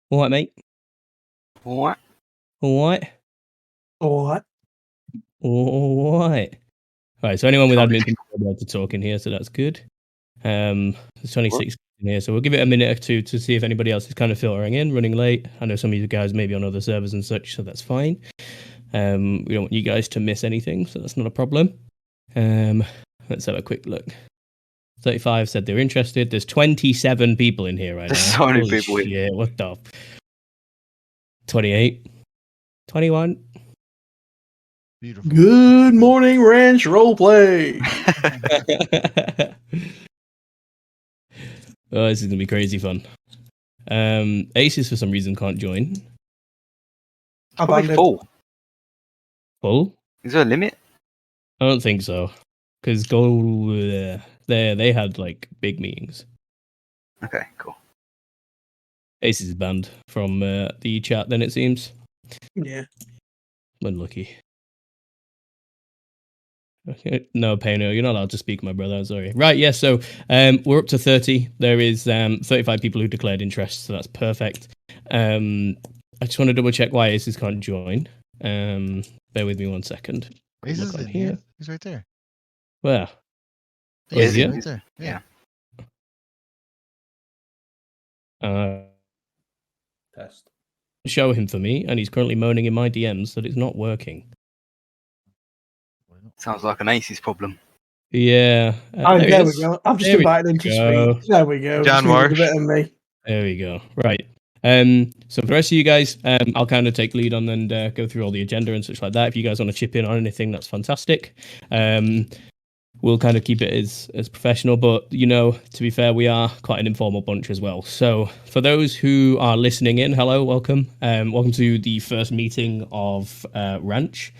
All right, mate. What? All right. What? All right. All right. So anyone with admin can be able to talk in here, so that's good. There's 26 in here, so we'll give it a minute or two to see if anybody else is kind of filtering in, running late. I know some of you guys may be on other servers and such, so that's fine. We don't want you guys to miss anything, so that's not a problem. Let's have a quick look. 35 said they're interested. There's 27 people in here right now. There's so many Holy people shit, here. what the? 28. 21. Beautiful. Good morning, Ranch Roleplay. Oh, this is gonna be crazy fun. Aces for some reason can't join. Probably full. Full? Is there a limit? I don't think so. Because they had like big meetings. Okay, cool. Aces is banned from the chat. Then it seems. Yeah. Unlucky. Okay. No, Payno, you're not allowed to speak, my brother. I'm sorry. Right, yes. So we're up to 30. There is 35 people who declared interest, so that's perfect. I just want to double check why Aces can't join. Bear with me 1 second. Aces in here. He's right there. Where? Yeah, Is he? Right there. Yeah. Test. Show him for me, and he's currently moaning in my DMs that it's not working. Sounds like an Aces problem. Yeah. There we go. I've just invited him to speak. There we go. John Just needed a Marsh. bit of me. There we go. Right. So for the rest of you guys, I'll kind of take lead on and go through all the agenda and such like that. If you guys want to chip in on anything, that's fantastic. We'll kind of keep it as professional, but to be fair, we are quite an informal bunch as well. So for those who are listening in, hello, welcome. Welcome to the first meeting of Ranch.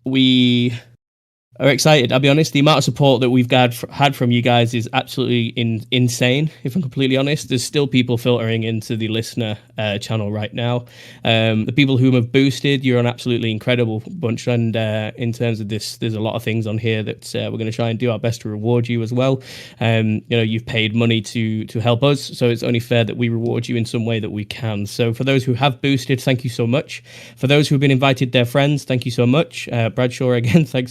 We are excited. I'll be honest, the amount of support that we've had from you guys is absolutely insane, if I'm completely honest. There's still people filtering into the listener channel right now. The people whom have boosted, you're an absolutely incredible bunch. And in terms of this, there's a lot of things on here that we're going to try and do our best to reward you as well. You've paid money to help us, so it's only fair that we reward you in some way that we can. So for those who have boosted, thank you so much. For those who've been invited their friends, thank you so much. Bradshaw, again, thank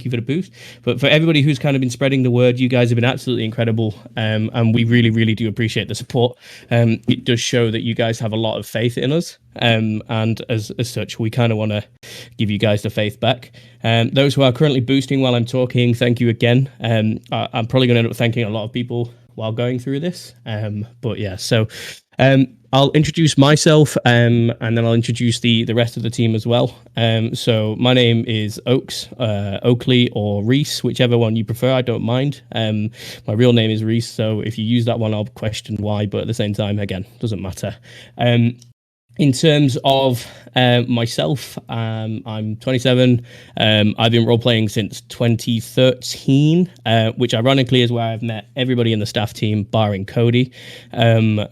you for the boost. But for everybody who's kind of been spreading the word, you guys have been absolutely incredible, and we really, really do appreciate the support. It does show that you guys have a lot of faith in us, and as such, we kind of want to give you guys the faith back. Those who are currently boosting while I'm talking, thank you again. I'm probably going to end up thanking a lot of people while going through this, but yeah, so I'll introduce myself, and then I'll introduce the rest of the team as well. So my name is Oaks, Oakley, or Reese, whichever one you prefer. I don't mind. My real name is Reese, so if you use that one, I'll question why. But at the same time, again, doesn't matter. In terms of myself, I'm 27. I've been role-playing since 2013, which ironically is where I've met everybody in the staff team, barring Cody,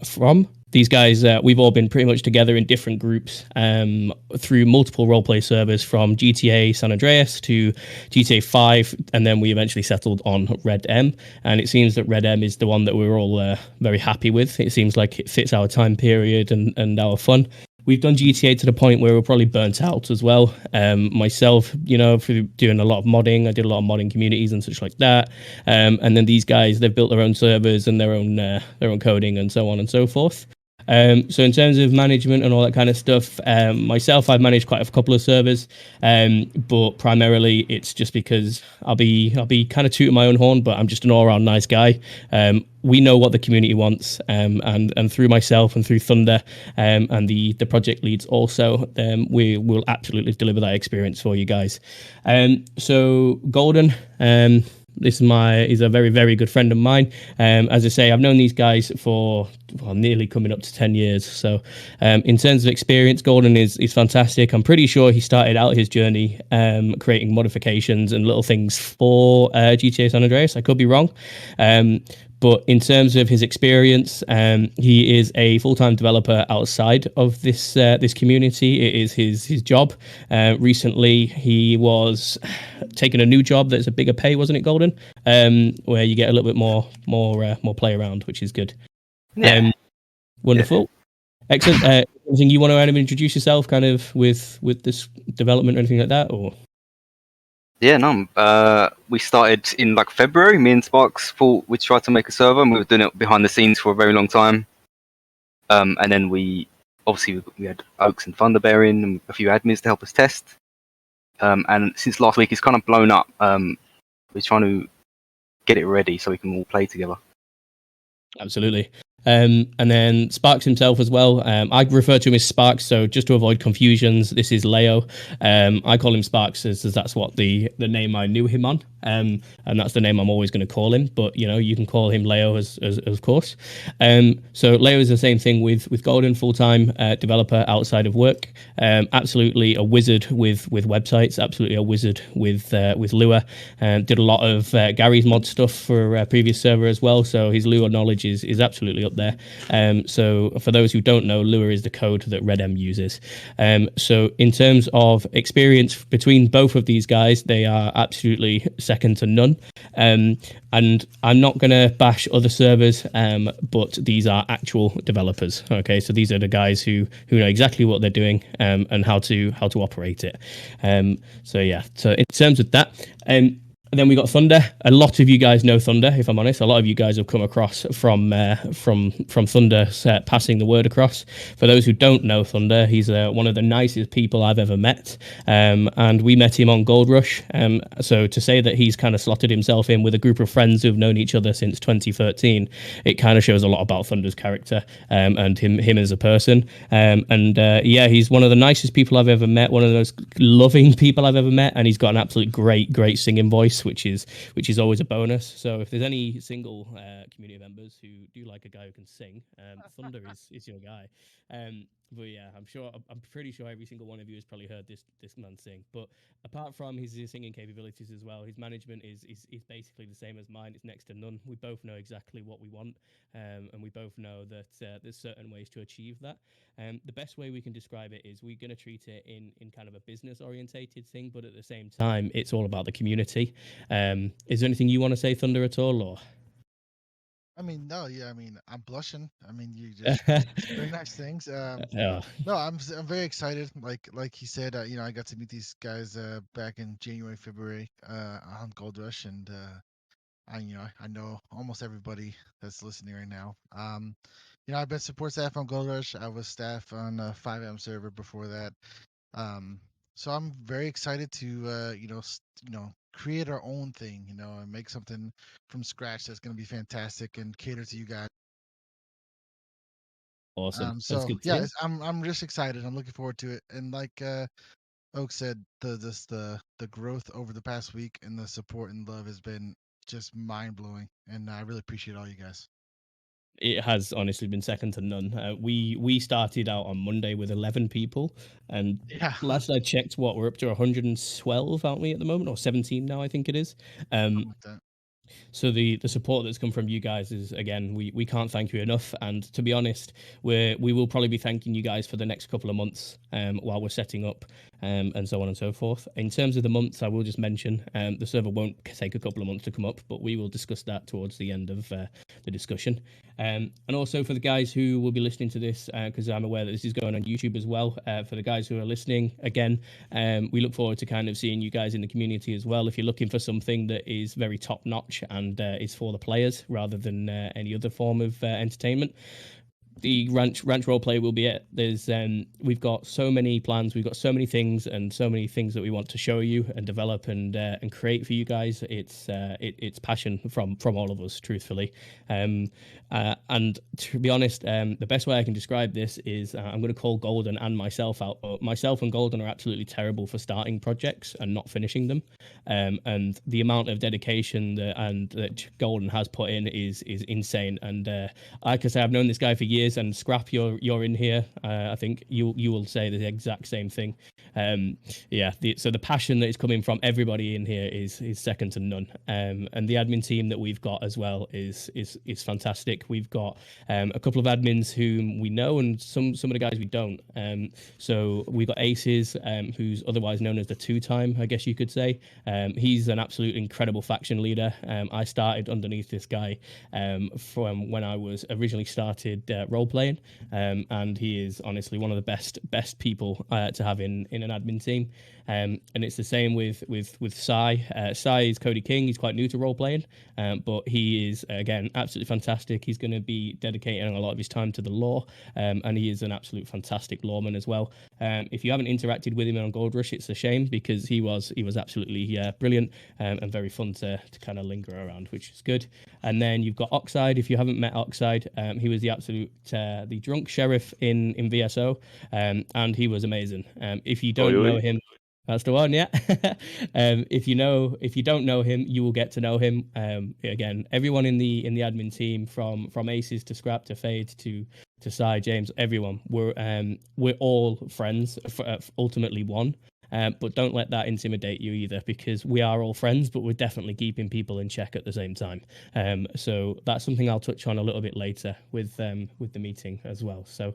from. These guys, we've all been pretty much together in different groups through multiple roleplay servers, from GTA San Andreas to GTA 5, and then we eventually settled on Red M. And it seems that Red M is the one that we're all very happy with. It seems like it fits our time period and our fun. We've done GTA to the point where we're probably burnt out as well. Myself, for doing a lot of modding, I did a lot of modding communities and such like that. And then these guys, they've built their own servers and their own coding and so on and so forth. So in terms of management and all that kind of stuff, myself, I've managed quite a couple of servers, but primarily it's just because I'll be kind of tooting my own horn, but I'm just an all-around nice guy. We know what the community wants, and through myself and through Thunder, and the project leads also, we will absolutely deliver that experience for you guys. So Golden, he's a very, very good friend of mine. As I say, I've known these guys for nearly coming up to 10 years. So in terms of experience, Golden is fantastic. I'm pretty sure he started out his journey creating modifications and little things for GTA San Andreas. I could be wrong. But in terms of his experience, he is a full-time developer outside of this community. It is his job. Recently, he was taking a new job that's a bigger pay, wasn't it, Golden? Where you get a little bit more play around, which is good. Yeah. Wonderful. Excellent. Anything you want to introduce yourself, kind of with this development or anything like that, or? Yeah, no. We started in like February. Me and Sparks thought we'd try to make a server, and we were doing it behind the scenes for a very long time. And then we had Oaks and Thunderbear in, and a few admins to help us test. And since last week, it's kind of blown up. We're trying to get it ready so we can all play together. Absolutely. And then Sparks himself as well. I refer to him as Sparks, so just to avoid confusions, this is Leo. I call him Sparks as that's what the name I knew him on, and that's the name I'm always going to call him. But you can call him Leo as of course. So Leo is the same thing with Golden, full-time developer outside of work. Absolutely a wizard with websites. Absolutely a wizard with Lua. Did a lot of Gary's mod stuff for a previous server as well. So his Lua knowledge is absolutely up there. So for those who don't know, Lua is the code that RedM uses. So in terms of experience between both of these guys, they are absolutely second to none. And I'm not going to bash other servers, but these are actual developers. Okay, so these are the guys who know exactly what they're doing and how to operate it. So in terms of that. Then we got Thunder. A lot of you guys know Thunder, if I'm honest. A lot of you guys have come across from Thunder passing the word across. For those who don't know Thunder, he's one of the nicest people I've ever met. And we met him on Gold Rush. So to say that he's kind of slotted himself in with a group of friends who've known each other since 2013, it kind of shows a lot about Thunder's character and him as a person. He's one of the nicest people I've ever met, one of those loving people I've ever met, and he's got an absolute great singing voice, which is always a bonus. So if there's any single community members who do like a guy who can sing, Thunder is your guy. But yeah, I'm pretty sure every single one of you has probably heard this man sing. But apart from his singing capabilities as well, his management is basically the same as mine. It's next to none. We both know exactly what we want, and we both know that there's certain ways to achieve that. The best way we can describe it is we're going to treat it in kind of a business orientated thing, but at the same time, it's all about the community. Is there anything you want to say, Thunder, at all, or? I mean, no, yeah. I mean, I'm blushing. I mean, you just very nice things. Yeah. No, I'm very excited. Like he said, I got to meet these guys back in January, February on Gold Rush, and I know almost everybody that's listening right now. I've been support staff on Gold Rush. I was staff on a 5M server before that. So I'm very excited to create our own thing, and make something from scratch that's going to be fantastic and cater to you guys. Awesome. That's So good to yeah, hear. I'm just excited. I'm looking forward to it. And like Oak said, the growth over the past week and the support and love has been just mind blowing. And I really appreciate all you guys. It has honestly been second to none. We started out on Monday with 11 people, and Yeah. last I checked, we're up to 112, aren't we, at the moment, or 17 now? I think it is. Something like that. So the support that's come from you guys is, again, we can't thank you enough. And to be honest, we will probably be thanking you guys for the next couple of months while we're setting up and so on and so forth. In terms of the months, I will just mention the server won't take a couple of months to come up, but we will discuss that towards the end of the discussion. And also for the guys who will be listening to this, because I'm aware that this is going on YouTube as well. For the guys who are listening, again, we look forward to kind of seeing you guys in the community as well. If you're looking for something that is very top notch and is for the players rather than any other form of entertainment, the ranch roleplay will be it. We've got so many plans, we've got so many things, and so many things that we want to show you and develop and create for you guys. It's passion from all of us, truthfully. And to be honest, the best way I can describe this is I'm going to call Golden and myself out. Myself and Golden are absolutely terrible for starting projects and not finishing them. And the amount of dedication that Golden has put in is insane. And like I say, I've known this guy for years. And Scrap, you're in here. I think you will say the exact same thing. Yeah, so the passion that is coming from everybody in here is second to none. And the admin team that we've got as well is fantastic. We've got a couple of admins whom we know, and some of the guys we don't. So we've got Aces, who's otherwise known as the two-time, I guess you could say. He's an absolute incredible faction leader. I started underneath this guy from when I was originally started role playing, and he is honestly one of the best people to have in an admin team. And it's the same with Sai. Sai is Cody King. He's quite new to role playing, but he is again absolutely fantastic. He's going to be dedicating a lot of his time to the lore, and he is an absolute fantastic lawman as well. If you haven't interacted with him on Gold Rush, it's a shame, because he was absolutely brilliant and very fun to kind of linger around, which is good. And then you've got Oxide. If you haven't met Oxide, he was the absolute the drunk sheriff in VSO, and he was amazing. If you don't know him, that's the one, yeah. If you don't know him, you will get to know him. Again, everyone in the admin team, from Aces to Scrap to Fade to Sai, James, everyone, we're all friends, ultimately one. But don't let that intimidate you either, because we are all friends, but we're definitely keeping people in check at the same time. So that's something I'll touch on a little bit later with the meeting as well. So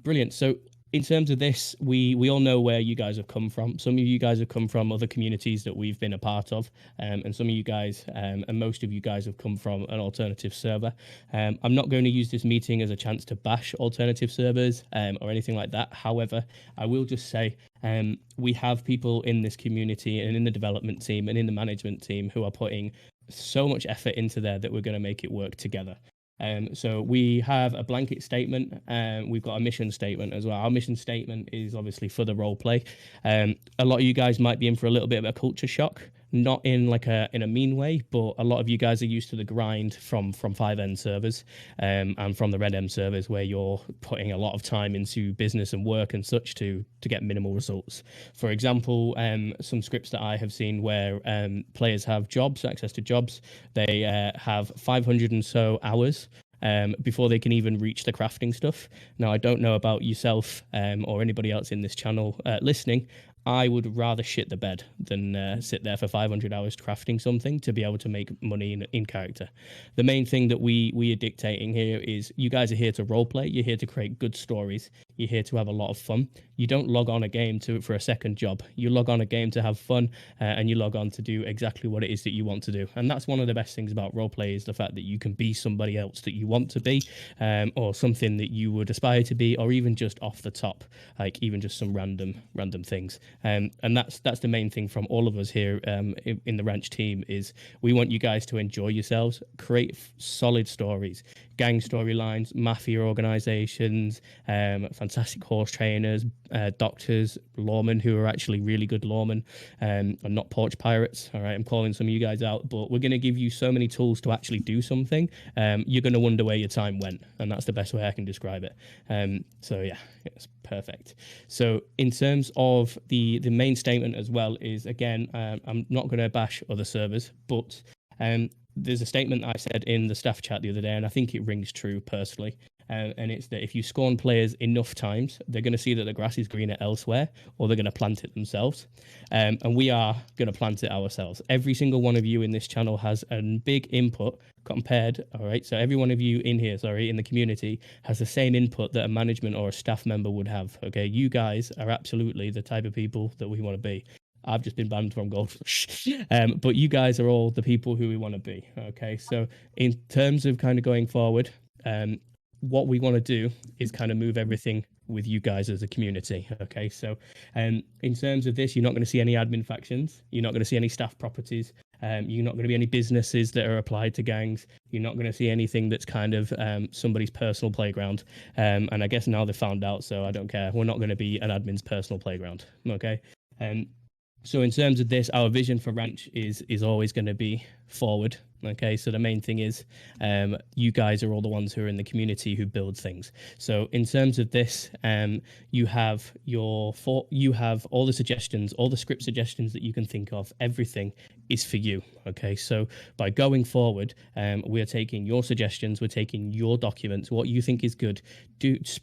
brilliant. So in terms of this, we all know where you guys have come from. Some of you guys have come from other communities that we've been a part of, and some of you guys, and most of you guys, have come from an alternative server. I'm not going to use this meeting as a chance to bash alternative servers or anything like that. However, I will just say we have people in this community and in the development team and in the management team who are putting so much effort into there that we're going to make it work together. So we have a blanket statement, and we've got a mission statement as well. Our mission statement is obviously for the role play. A lot of you guys might be in for a little bit of a culture shock, not in in a mean way, but a lot of you guys are used to the grind from 5N servers and from the Red M servers, where you're putting a lot of time into business and work and such to get minimal results. For example, some scripts that I have seen where players have access to jobs, they have 500 and so hours before they can even reach the crafting stuff. Now, I don't know about yourself or anybody else in this channel listening. I would rather shit the bed than sit there for 500 hours crafting something to be able to make money in character. The main thing that we are dictating here is you guys are here to roleplay. You're here to create good stories. You're here to have a lot of fun. You don't log on a game for a second job. You log on a game to have fun, and you log on to do exactly what it is that you want to do. And that's one of the best things about roleplay, is the fact that you can be somebody else that you want to be, or something that you would aspire to be, or even just off the top, like even just some random things. And that's the main thing from all of us here in the Ranch team, is we want you guys to enjoy yourselves, create solid stories, gang storylines, mafia organizations, fantastic horse trainers, doctors, lawmen who are actually really good lawmen, and not porch pirates. All right, I'm calling some of you guys out, but we're going to give you so many tools to actually do something. You're going to wonder where your time went, and that's the best way I can describe it. So yeah, it's perfect. So in terms of the main statement as well is, again, I'm not going to bash other servers, but there's a statement I said in the staff chat the other day, and I think it rings true personally. And it's that if you scorn players enough times, they're going to see that the grass is greener elsewhere, or they're going to plant it themselves. And we are going to plant it ourselves. Every single one of you in this channel has a big input compared. All right. So every one of you in here, in the community, has the same input that a management or a staff member would have. Okay. You guys are absolutely the type of people that we want to be. I've just been banned from Gold Rush. But you guys are all the people who we want to be. Okay. So in terms of kind of going forward, what we want to do is kind of move everything with you guys as a community. Okay. So in terms of this, you're not going to see any admin factions. You're not going to see any staff properties. You're not going to be any businesses that are applied to gangs. You're not going to see anything that's kind of somebody's personal playground. And I guess now they've found out, so I don't care. We're not going to be an admin's personal playground. Okay. So in terms of this, our vision for Ranch is always going to be forward. Okay, so the main thing is you guys are all the ones who are in the community who build things. So in terms of this, you have all the suggestions, all the script suggestions that you can think of, everything is for you. Okay, so by going forward, we're taking your suggestions, we're taking your documents, what you think is good.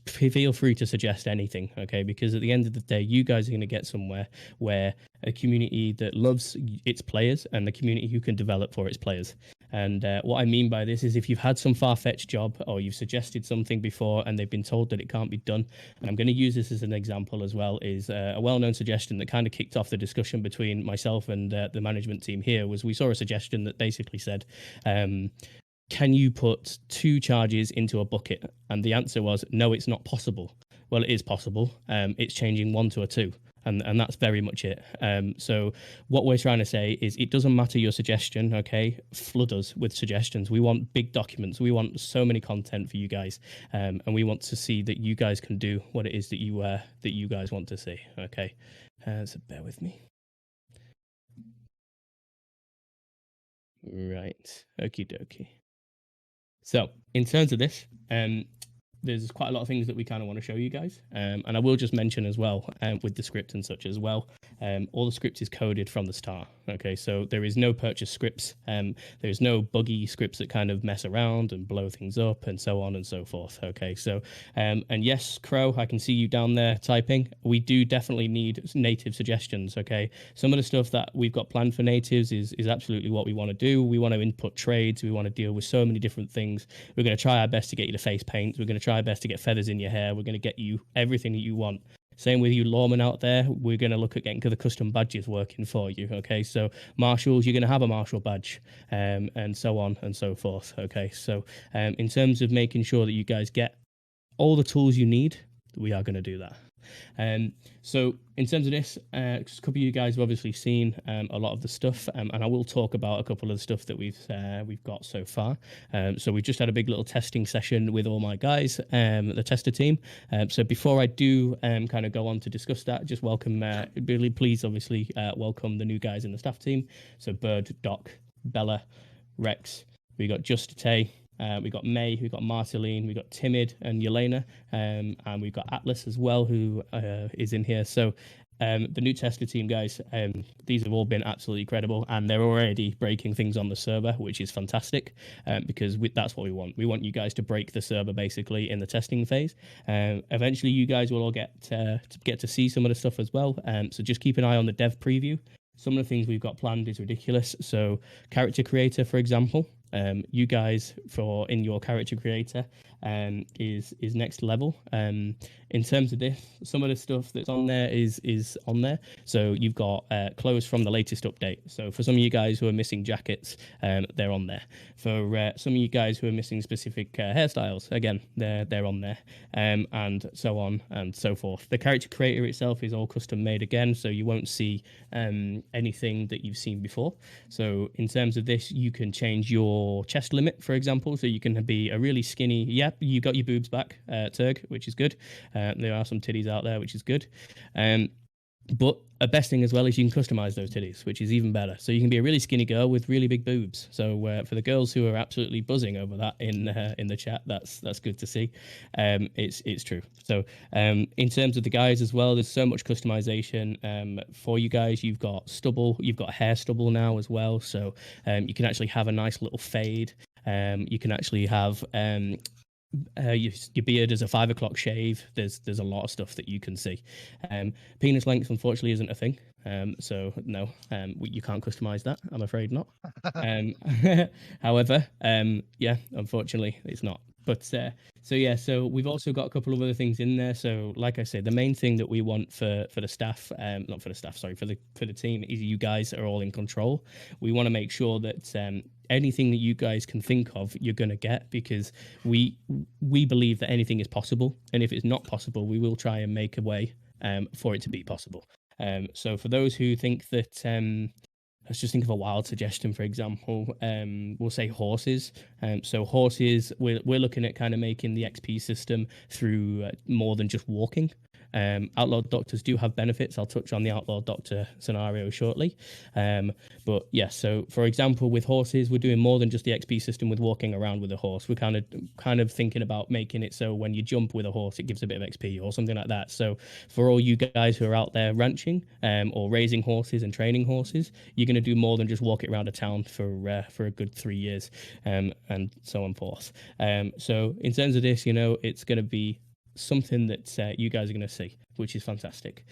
Feel free to suggest anything. Okay, because at the end of the day, you guys are going to get somewhere where a community that loves its players and the community who can develop for its players. And what I mean by this is if you've had some far-fetched job or you've suggested something before and they've been told that it can't be done, and I'm going to use this as an example as well, is a well-known suggestion that kind of kicked off the discussion between myself and the management team here was we saw a suggestion that basically said, can you put 2 charges into a bucket? And the answer was, no, it's not possible. Well, it is possible. It's changing 1 to a 2. And that's very much it. So what we're trying to say is it doesn't matter your suggestion, okay? Flood us with suggestions. We want big documents. We want so many content for you guys. And we want to see that you guys can do what it is that you guys want to see, okay? So bear with me. Right, okie dokie. So in terms of this, there's quite a lot of things that we kind of want to show you guys. And I will just mention as well, with the script and such as well, all the script is coded from the start. Okay, so there is no purchase scripts. There's no buggy scripts that kind of mess around and blow things up and so on and so forth. Okay, so, and yes, Crow, I can see you down there typing. We do definitely need native suggestions. Okay, some of the stuff that we've got planned for natives is absolutely what we want to do. We want to input trades. We want to deal with so many different things. We're going to try our best to get you to face paint. We're going to try our best to get feathers in your hair. We're going to get you everything that you want. Same with you lawmen out there. We're going to look at getting the custom badges working for you. Okay, so marshals, you're going to have a marshal badge, and so on and so forth. Okay, so in terms of making sure that you guys get all the tools you need, we are going to do that. So in terms of this, a couple of you guys have obviously seen a lot of the stuff, and I will talk about a couple of the stuff that we've got so far. So we've just had a big little testing session with all my guys, the tester team. So before I do kind of go on to discuss that, just welcome, really please obviously welcome the new guys in the staff team. So Bird, Doc, Bella, Rex, we got Just Tay. We got May, we got Marceline, we got Timid and Yelena, and we've got Atlas as well, who is in here. So the new tester team, guys, these have all been absolutely incredible, and they're already breaking things on the server, which is fantastic, because that's what we want. We want you guys to break the server basically in the testing phase. Eventually, you guys will all get to see some of the stuff as well. So just keep an eye on the dev preview. Some of the things we've got planned is ridiculous. So character creator, for example, you guys in your character creator is next level. In terms of this, some of the stuff that's on there is on there. So you've got clothes from the latest update. So for some of you guys who are missing jackets, they're on there. For some of you guys who are missing specific hairstyles, again, they're on there, and so on and so forth. The character creator itself is all custom made again, so you won't see anything that you've seen before. So in terms of this, you can change your chest limit, for example, so you can be a really skinny. Yep, you got your boobs back, Turg, which is good. There are some titties out there, which is good. But a best thing as well is you can customize those titties, which is even better. So you can be a really skinny girl with really big boobs. So for the girls who are absolutely buzzing over that in the chat, that's good to see. It's true. So in terms of the guys as well, there's so much customization for you guys. You've got stubble, you've got hair stubble now as well. So you can actually have a nice little fade. You can actually have your beard is a 5 o'clock shave. There's a lot of stuff that you can see. Penis length unfortunately isn't a thing, so no, you can't customize that, I'm afraid not. However, yeah, unfortunately it's not. But so we've also got a couple of other things in there. So like I said, the main thing that we want for the staff, not for the staff, sorry, for the team, is you guys are all in control. We want to make sure that anything that you guys can think of, you're going to get, because we believe that anything is possible, and if it's not possible, we will try and make a way for it to be possible. So for those who think that let's just think of a wild suggestion, for example. We'll say horses. So horses, we're looking at kind of making the XP system through more than just walking. Outlawed Doctors do have benefits. I'll touch on the Outlawed Doctor scenario shortly. But yeah, so for example, with horses, we're doing more than just the XP system with walking around with a horse. We're kind of thinking about making it so when you jump with a horse, it gives a bit of XP or something like that. So for all you guys who are out there ranching or raising horses and training horses, you're going to do more than just walk it around a town for a good 3 years, and so on forth. So in terms of this, it's going to be something that you guys are going to see, which is fantastic.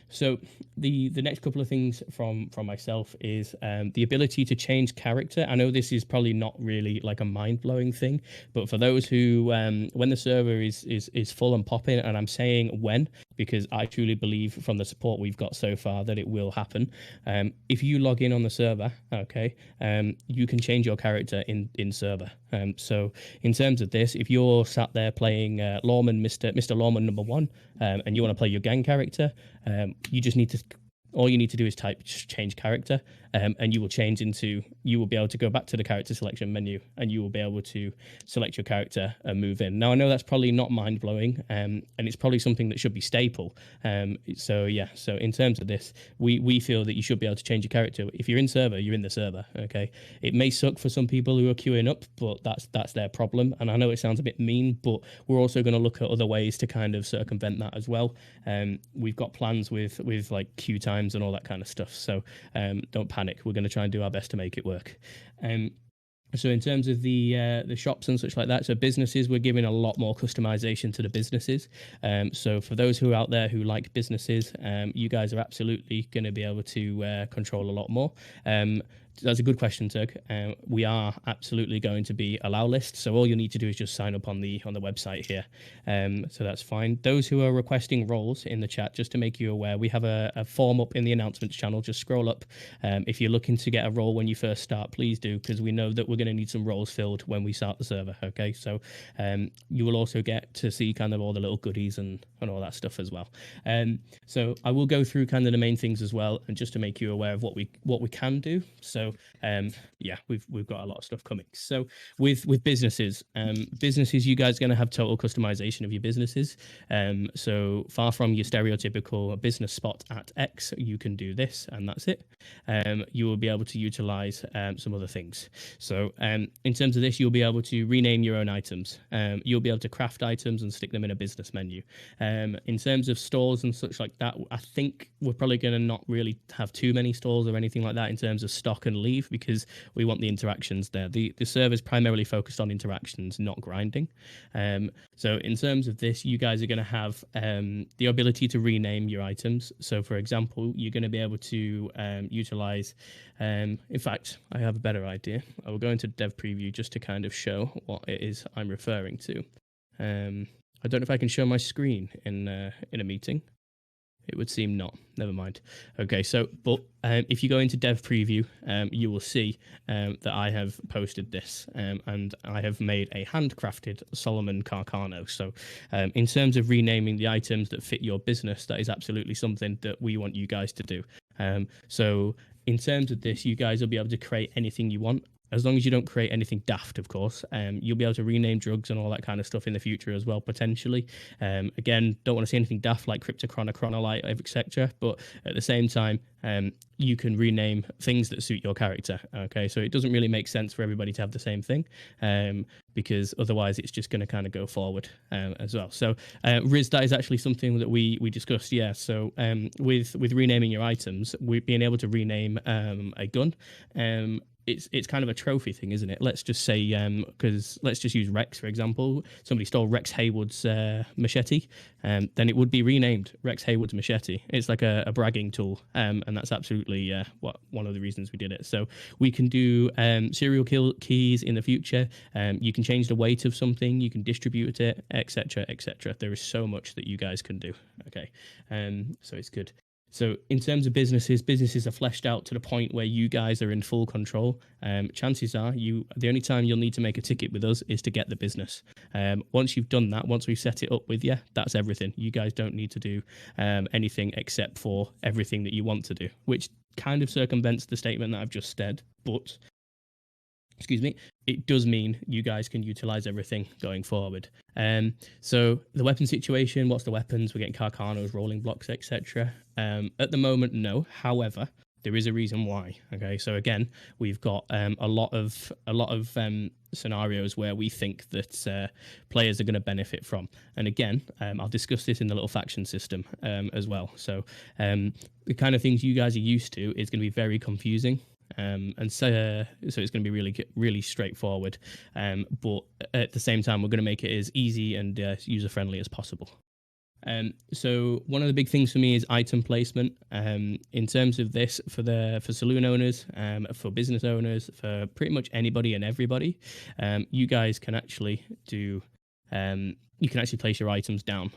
So the next couple of things from myself is the ability to change character. I know this is probably not really like a mind-blowing thing, but for those who when the server is full and popping, and I'm saying when because I truly believe from the support we've got so far that it will happen. If you log in on the server, okay, you can change your character in server. So in terms of this, if you're sat there playing Lawman, Mr. Lawman number 1, and you want to play your gang character, you just need to. All you need to do is type change character, and you will be able to go back to the character selection menu, and you will be able to select your character and move in. Now, I know that's probably not mind blowing, and it's probably something that should be staple. So in terms of this, we feel that you should be able to change your character. If you're in server, you're in the server. Okay, it may suck for some people who are queuing up, but that's their problem. And I know it sounds a bit mean, but we're also going to look at other ways to kind of circumvent that as well. We've got plans with like queue times and all that kind of stuff. So don't panic. We're going to try and do our best to make it work. So in terms of the shops and such like that, so businesses, we're giving a lot more customization to the businesses. So for those who are out there who like businesses, you guys are absolutely going to be able to control a lot more. That's a good question, Turk. We are absolutely going to be allow list. So all you need to do is just sign up on the website here. So that's fine. Those who are requesting roles in the chat, just to make you aware, we have a form up in the announcements channel. Just scroll up. If you're looking to get a role when you first start, please do, because we know that we're going to need some roles filled when we start the server. Okay, so you will also get to see kind of all the little goodies and all that stuff as well. So I will go through kind of the main things as well, and just to make you aware of what we can do. So we've got a lot of stuff coming. So with businesses, you guys are going to have total customization of your businesses. So far from your stereotypical business spot at X, you can do this, and that's it. You will be able to utilize some other things. So in terms of this, you'll be able to rename your own items. You'll be able to craft items and stick them in a business menu. In terms of stores and such like that, I think we're probably going to not really have too many stores or anything like that in terms of stock and leave, because we want the interactions there. The server is primarily focused on interactions, not grinding. So in terms of this, you guys are going to have the ability to rename your items. So for example, you're going to be able to utilize, in fact, I have a better idea. I will go into dev preview just to kind of show what it is I'm referring to. I don't know if I can show my screen in a meeting. It would seem not. Never mind. Okay, so, but if you go into dev preview, you will see that I have posted this, and I have made a handcrafted Solomon Carcano. So in terms of renaming the items that fit your business, that is absolutely something that we want you guys to do. So in terms of this, you guys will be able to create anything you want. As long as you don't create anything daft, of course, you'll be able to rename drugs and all that kind of stuff in the future as well, potentially. Again, don't want to see anything daft like Cryptochrona, Chronolite, etc. But at the same time, you can rename things that suit your character. Okay, so it doesn't really make sense for everybody to have the same thing, because otherwise it's just going to kind of go forward as well. So Riz, that is actually something that we discussed. Yeah. So with renaming your items, being able to rename a gun. It's kind of a trophy thing, isn't it? Let's just say, because let's just use Rex, for example. Somebody stole Rex Haywood's machete, then it would be renamed Rex Haywood's machete. It's like a bragging tool, and that's absolutely one of the reasons we did it. So we can do serial kill keys in the future. You can change the weight of something, you can distribute it, etc., etc. There is so much that you guys can do. Okay, so it's good. So in terms of businesses are fleshed out to the point where you guys are in full control. Chances are the only time you'll need to make a ticket with us is to get the business. Once you've done that, once we've set it up with you, that's everything. You guys don't need to do anything except for everything that you want to do, which kind of circumvents the statement that I've just said. But excuse me, it does mean you guys can utilize everything going forward. So the weapon situation, what's the weapons? We're getting Carcanos, rolling blocks, etc. At the moment, no. However, there is a reason why. Okay, so again, we've got a lot of scenarios where we think that players are going to benefit from. And again, I'll discuss this in the little faction system as well. So the kind of things you guys are used to is going to be very confusing. And so it's going to be really straightforward. But at the same time, we're going to make it as easy and user friendly as possible. So one of the big things for me is item placement. In terms of this, for saloon owners, for business owners, for pretty much anybody and everybody, you guys can actually do. You can actually place your items down.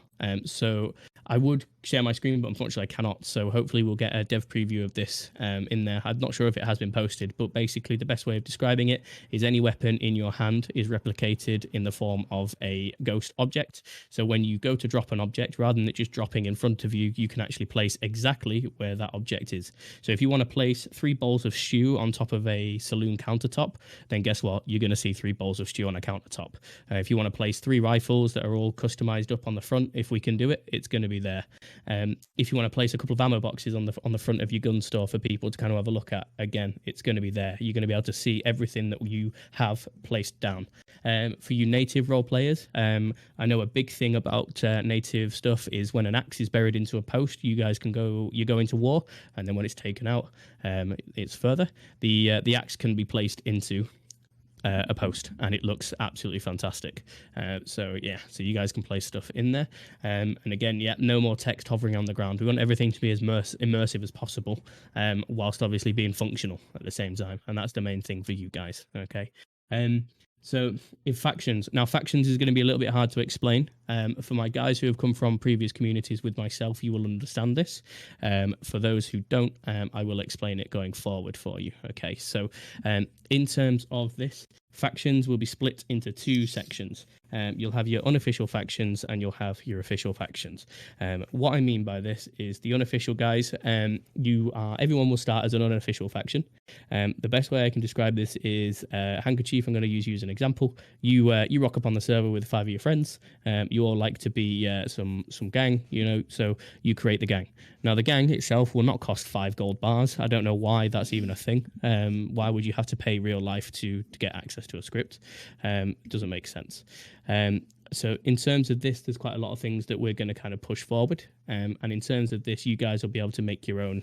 So I would share my screen, but unfortunately I cannot. So hopefully we'll get a dev preview of this in there. I'm not sure if it has been posted, but basically the best way of describing it is any weapon in your hand is replicated in the form of a ghost object. So when you go to drop an object, rather than it just dropping in front of you, you can actually place exactly where that object is. So if you want to place 3 bowls of stew on top of a saloon countertop, then guess what? You're going to see 3 bowls of stew on a countertop. If you want to place 3 rifles that are all customized up on the front, if we can do it, it's going to be there. If you want to place a couple of ammo boxes on the front of your gun store for people to kind of have a look at, again, it's going to be there. You're going to be able to see everything that you have placed down. For you native role players, I know a big thing about native stuff is when an axe is buried into a post, you go into war, and then when it's taken out, it's further. The axe can be placed into a post, and it looks absolutely fantastic. So you guys can place stuff in there, and again, no more text hovering on the ground. We want everything to be as immersive as possible, whilst obviously being functional at the same time, and that's the main thing for you guys. Okay. So if factions is going to be a little bit hard to explain. For my guys who have come from previous communities with myself, you will understand this. For those who don't, I will explain it going forward for you. Okay, so in terms of this, factions will be split into 2 sections. You'll have your unofficial factions and you'll have your official factions. What I mean by this is the unofficial guys, everyone will start as an unofficial faction. The best way I can describe this is Handkerchief. I'm going to use you as an example. You rock up on the server with 5 of your friends. You all like to be some gang, so you create the gang. Now the gang itself will not cost 5 gold bars. I don't know why that's even a thing. Why would you have to pay real life to get access to a script? It doesn't make sense. So in terms of this, there's quite a lot of things that we're going to kind of push forward. And in terms of this, you guys will be able to make your own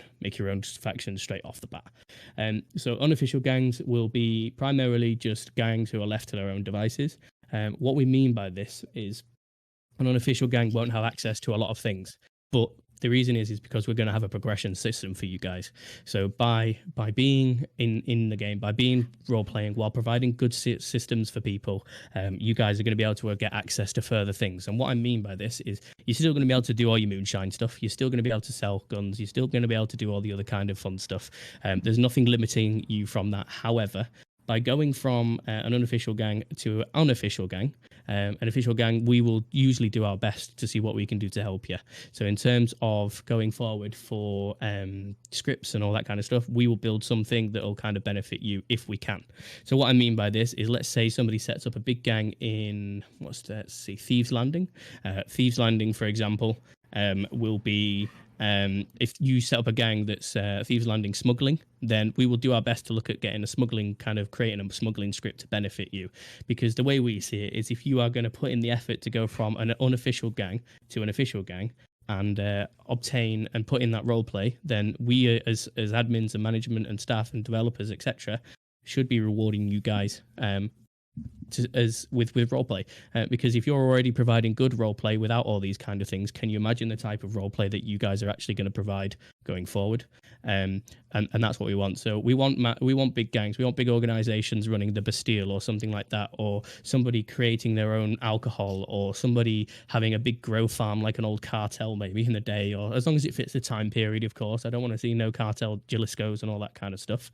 faction straight off the bat. So unofficial gangs will be primarily just gangs who are left to their own devices. What we mean by this is an unofficial gang won't have access to a lot of things, but the reason is because we're going to have a progression system for you guys. So by being in the game, by being role playing while providing good systems for people, you guys are going to be able to get access to further things. And what I mean by this is you're still going to be able to do all your moonshine stuff. You're still going to be able to sell guns. You're still going to be able to do all the other kind of fun stuff. There's nothing limiting you from that. However, by going from an unofficial gang to an unofficial gang, an official gang, we will usually do our best to see what we can do to help you. So in terms of going forward for scripts and all that kind of stuff, we will build something that will kind of benefit you if we can. So what I mean by this is, let's say somebody sets up a big gang in, Thieves Landing. Thieves Landing, for example, will be... if you set up a gang that's Thieves Landing smuggling, then we will do our best to look at creating a smuggling script to benefit you. Because the way we see it is, if you are going to put in the effort to go from an unofficial gang to an official gang and obtain and put in that role play, then we as admins and management and staff and developers, etc., should be rewarding you guys with roleplay, because if you're already providing good roleplay without all these kind of things, can you imagine the type of roleplay that you guys are actually going to provide going forward? And that's what we want. So we want big gangs, we want big organizations running the Bastille or something like that, or somebody creating their own alcohol, or somebody having a big grow farm like an old cartel maybe in the day, or as long as it fits the time period, of course. I don't want to see no cartel Jalisco's and all that kind of stuff,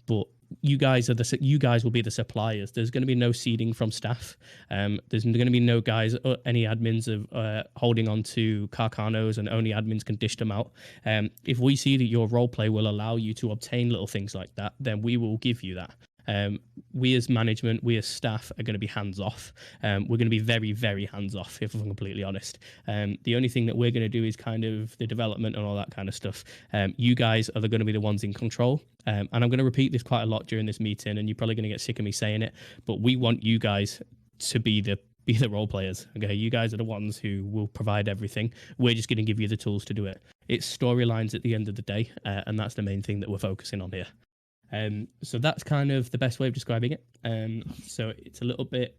but you guys will be the suppliers. There's going to be no seeding from staff. There's going to be no guys, any admins of holding on to Carcanos, and only admins can dish them out. If we see that your roleplay will allow you to obtain little things like that, then we will give you that. We as management, we as staff are going to be hands off. We're going to be very, very hands off, if I'm completely honest. The only thing that we're going to do is kind of the development and all that kind of stuff. You guys are going to be the ones in control. And I'm going to repeat this quite a lot during this meeting, and you're probably going to get sick of me saying it, but we want you guys to be the role players. Okay, you guys are the ones who will provide everything. We're just going to give you the tools to do it. It's storylines at the end of the day, and that's the main thing that we're focusing on here. So that's kind of the best way of describing it. So it's a little bit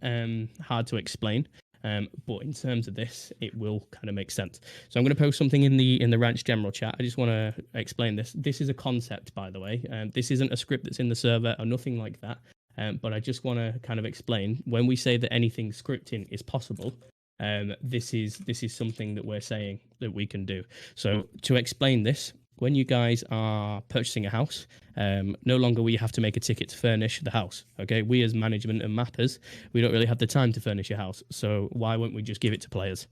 hard to explain, but in terms of this, it will kind of make sense. So I'm going to post something in the Ranch General chat. I just want to explain this. This is a concept, by the way. This isn't a script that's in the server or nothing like that. But I just want to kind of explain, when we say that anything scripting is possible, this is something that we're saying that we can do. So to explain this, when you guys are purchasing a house, no longer will you have to make a ticket to furnish the house. Okay, we as management and mappers, we don't really have the time to furnish your house. So why won't we just give it to players?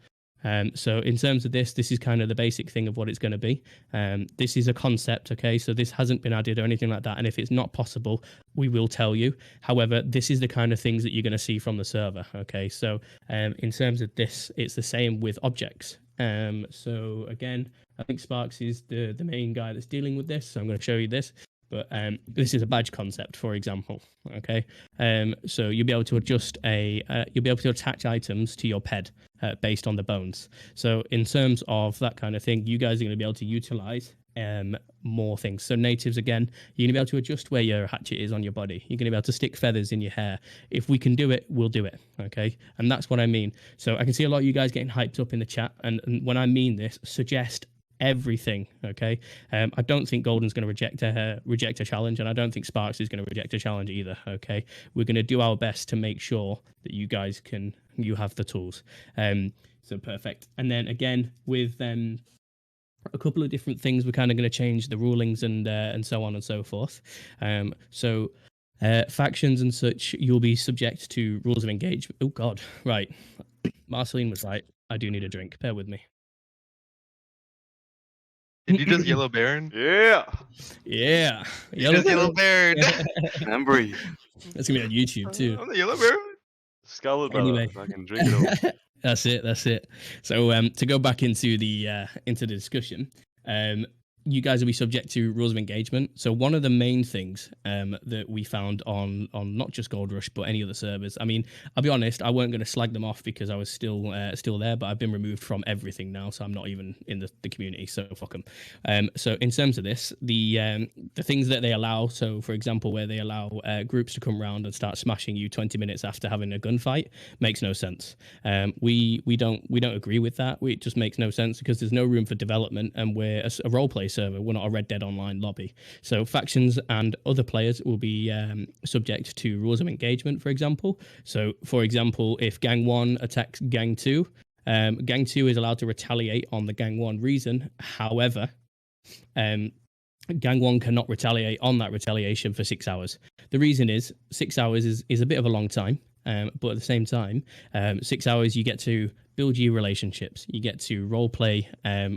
So in terms of this is kind of the basic thing of what it's going to be. This is a concept, okay? So this hasn't been added or anything like that. And if it's not possible, we will tell you. However, this is the kind of things that you're going to see from the server, okay? So in terms of this, it's the same with objects. So again, I think Sparks is the main guy that's dealing with this. So I'm going to show you this. But this is a badge concept, for example. Okay, so you'll be able to adjust you'll be able to attach items to your ped based on the bones. So in terms of that kind of thing, you guys are going to be able to utilize more things. So natives, again, you're going to be able to adjust where your hatchet is on your body. You're going to be able to stick feathers in your hair. If we can do it, we'll do it. Okay, and that's what I mean. So I can see a lot of you guys getting hyped up in the chat, and when I mean this, suggest everything. Okay, I don't think Golden's going to reject a challenge, and I don't think Sparks is going to reject a challenge either. Okay, we're going to do our best to make sure that you guys you have the tools. So perfect. And then again with a couple of different things, we're kind of going to change the rulings and so on and so forth. So factions and such, you'll be subject to rules of engagement. Oh God, right. Marceline was right. I do need a drink. Bear with me. Did you just Yellow Baron? Yeah. Yeah. Yellow Baron. And breathe. That's gonna be on YouTube too. I'm the Yellow Baron. Skull Anyway. I can drink it over. That's it. So to go back into the discussion, you guys will be subject to rules of engagement. So one of the main things that we found on not just Gold Rush but any other servers. I mean, I'll be honest, I weren't going to slag them off because I was still there, but I've been removed from everything now, so I'm not even in the community. So fuck them. So in terms of this, the things that they allow. So for example, where they allow groups to come round and start smashing you 20 minutes after having a gunfight, makes no sense. We don't agree with that. It just makes no sense because there's no room for development, and we're a roleplay server. We're not a Red Dead Online lobby. So factions and other players will be subject to rules of engagement, for example. So for example, if Gang 1 attacks Gang 2, Gang 2 is allowed to retaliate on the Gang 1 reason. However, Gang 1 cannot retaliate on that retaliation for 6 hours. The reason is 6 hours is a bit of a long time. But at the same time, 6 hours you get to build your relationships, you get to role play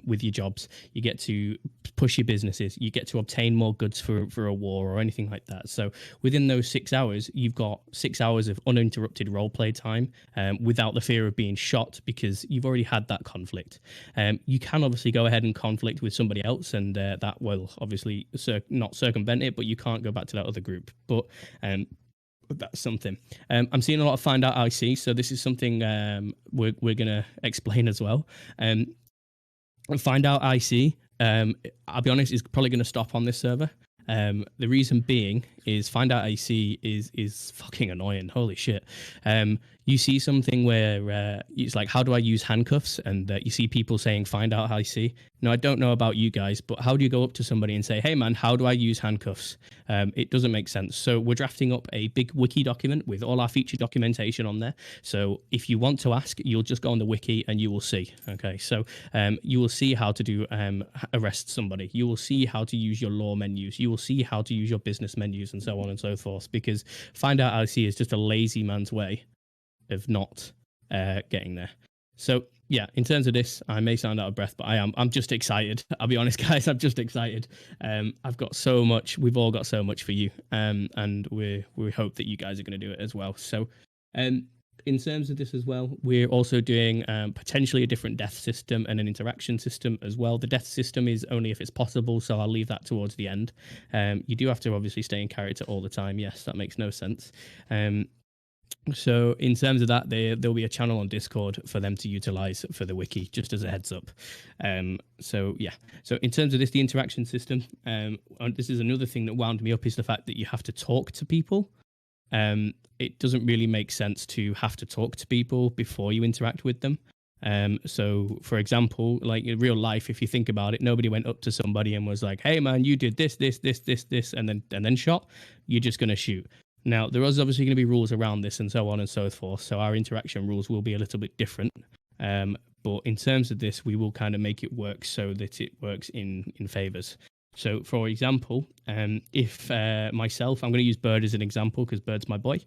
with your jobs, you get to push your businesses, you get to obtain more goods for a war or anything like that. So within those 6 hours, you've got 6 hours of uninterrupted role play time without the fear of being shot because you've already had that conflict. You can obviously go ahead and conflict with somebody else, and that will obviously not circumvent it, but you can't go back to that other group. But that's something. I'm seeing a lot of find out IC, so this is something we're going to explain as well. Find out IC, I'll be honest, is probably going to stop on this server. The reason being is find out IC is fucking annoying. Holy shit. You see something where it's like, how do I use handcuffs? And you see people saying find out IC. Now, I don't know about you guys, but how do you go up to somebody and say, hey man, how do I use handcuffs? It doesn't make sense. So we're drafting up a big wiki document with all our feature documentation on there. So if you want to ask, you'll just go on the wiki and you will see. Okay, so you will see how to do arrest somebody. You will see how to use your law menus. You will see how to use your business menus and so on and so forth, because find out IC is just a lazy man's way of not getting there. So yeah, in terms of this, I may sound out of breath, but I'm just excited. I'll be honest, guys. I'm just excited. I've got so much. We've all got so much for you. And we hope that you guys are going to do it as well. So, in terms of this as well, we're also doing potentially a different death system and an interaction system as well. The death system is only if it's possible, so I'll leave that towards the end. You do have to obviously stay in character all the time. Yes, that makes no sense. So in terms of that, there'll be a channel on Discord for them to utilize for the wiki, just as a heads up. So yeah. So in terms of this, the interaction system, and this is another thing that wound me up, is the fact that you have to talk to people. It doesn't really make sense to have to talk to people before you interact with them. So for example, like in real life, if you think about it, nobody went up to somebody and was like, "Hey man, you did this, and then shot." You're just going to shoot. Now, there is obviously going to be rules around this and so on and so forth. So our interaction rules will be a little bit different. But in terms of this, we will kind of make it work so that it works in favors. So, for example, if myself, I'm going to use Bird as an example because Bird's my boy.